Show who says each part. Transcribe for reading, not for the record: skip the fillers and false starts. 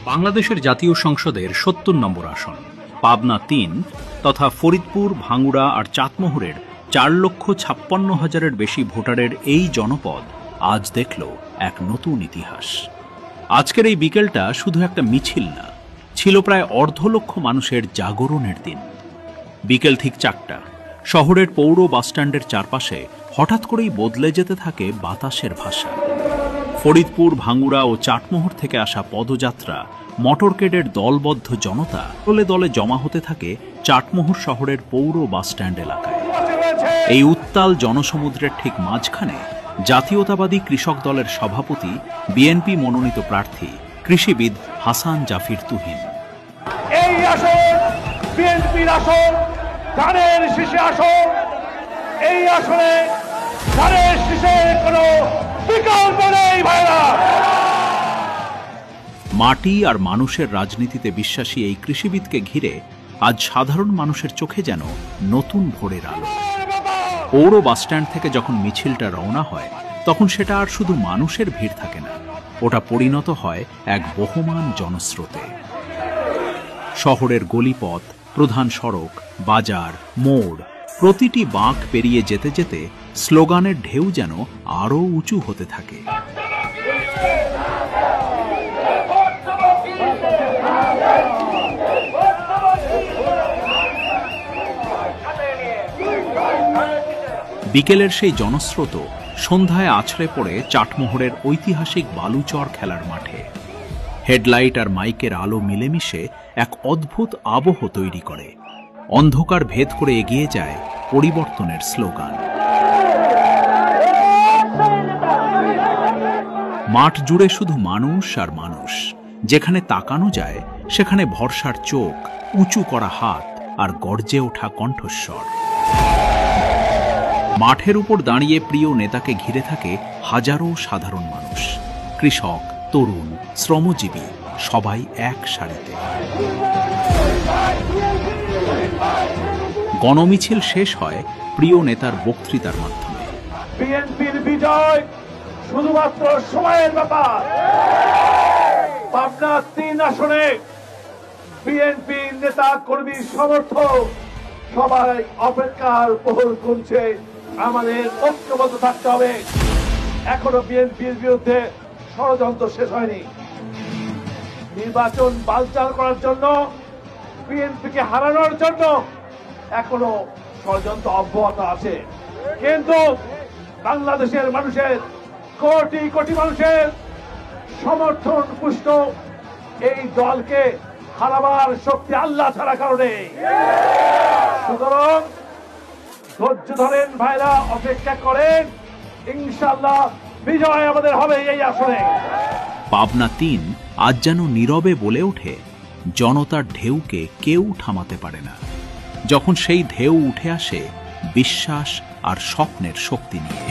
Speaker 1: বাংলাদেশের জাতীয় সংসদের ৭০ নম্বর আসন পাবনা ৩ তথা ফরিদপুর, ভাঙ্গুড়া আর চাটমোহরের ৪,৫৬,০০০-এর বেশি ভোটারের এই জনপদ আজ দেখল এক নতুন ইতিহাস। আজকের এই বিকেলটা শুধু একটা মিছিল না, ছিল প্রায় ১,৫০,০০০ মানুষের জাগরণের দিন। বিকেল ঠিক ৪টা, শহরের পৌর বাসস্ট্যান্ডের চারপাশে হঠাৎ করেই বদলে যেতে থাকে বাতাসের ভাষা। ফরিদপুর, ভাঙ্গুড়া ও চাটমোহর থেকে আসা পদযাত্রা, মোটরকেডের দলবদ্ধ জনতা দলে দলে জমা হতে থাকে চাটমোহর শহরের পৌর বাসস্ট্যান্ড এলাকায়। এই উত্তাল জনসমুদ্রের ঠিক মাঝখানে জাতীয়তাবাদী কৃষক দলের সভাপতি, বিএনপি মনোনীত প্রার্থী কৃষিবিদ হাসান জাফির তুহিন।
Speaker 2: এই আসন বিএনপির আসন, ধানের শীষে আসন। এই আসনে ধানের শীষের কোনো বিকল্প নেই ভাইরা।
Speaker 1: মাটি আর মানুষের রাজনীতিতে বিশ্বাসী এই কৃষিবিদকে ঘিরে আজ সাধারণ মানুষের চোখে যেন নতুন ভোরের আলো। পৌর বাসস্ট্যান্ড থেকে যখন মিছিলটা রওনা হয়, তখন সেটা আর শুধু মানুষের ভিড় থাকে না, ওটা পরিণত হয় এক বহমান জনস্রোতে। শহরের গলিপথ, প্রধান সড়ক, বাজার, মোড়, প্রতিটি বাঁক পেরিয়ে যেতে যেতে স্লোগানের ঢেউ যেন আরও উঁচু হতে থাকে। বিকেলের সেই জনস্রোত সন্ধ্যায় আছড়ে পড়ে চাটমোহরের ঐতিহাসিক বালুচর খেলার মাঠে। হেডলাইট আর মাইকের আলো মিলেমিশে এক অদ্ভুত আবহ তৈরি করে। অন্ধকার ভেদ করে এগিয়ে যায় পরিবর্তনের স্লোগান। মাঠ জুড়ে শুধু মানুষ আর মানুষ। যেখানে তাকানো যায় সেখানে ভরসার চোখ, উঁচু করা হাত আর গর্জে ওঠা কণ্ঠস্বর। মাঠের উপর দাঁড়িয়ে প্রিয় নেতাকে ঘিরে থাকে হাজারো সাধারণ মানুষ, কৃষক, তরুণ, শ্রমজীবী, সবাই এক সারিতে। গণমিছিল শেষ হয় প্রিয় নেতার বক্তৃতার মাধ্যমে।
Speaker 2: বিএনপির বিজয় শুধুমাত্র সময়ের ব্যাপার। পাবনা ৩ আসনে বিএনপি নেতা কর্মী সমর্থক সবাই অপেক্ষার প্রহর গুনছে। আমাদের ঐক্যবদ্ধ থাকতে হবে। এখনো বিএনপির বিরুদ্ধে ষড়যন্ত্র শেষ হয়নি। নির্বাচন বানচাল করার জন্য, বিএনপিকে হারানোর জন্য এখনো ষড়যন্ত্র অব্যাহত আছে। কিন্তু বাংলাদেশের মানুষের, কোটি কোটি মানুষের সমর্থন পুষ্ট এই দলকে হারাবার শক্তি আল্লাহ ছাড়া কারণে। সুতরাং ধৈর্য ধরেন ভাইরা, অপেক্ষা করেন, ইনশাআল্লাহ বিজয় আমাদের হবে এই আসনে।
Speaker 1: পাবনা ৩ আজ যেন নীরবে বলে ওঠে, জনতার ঢেউকে কেউ থামাতে পারে না। যখন সেই ঢেউ উঠে আসে বিশ্বাস আর স্বপ্নের শক্তি নিয়ে।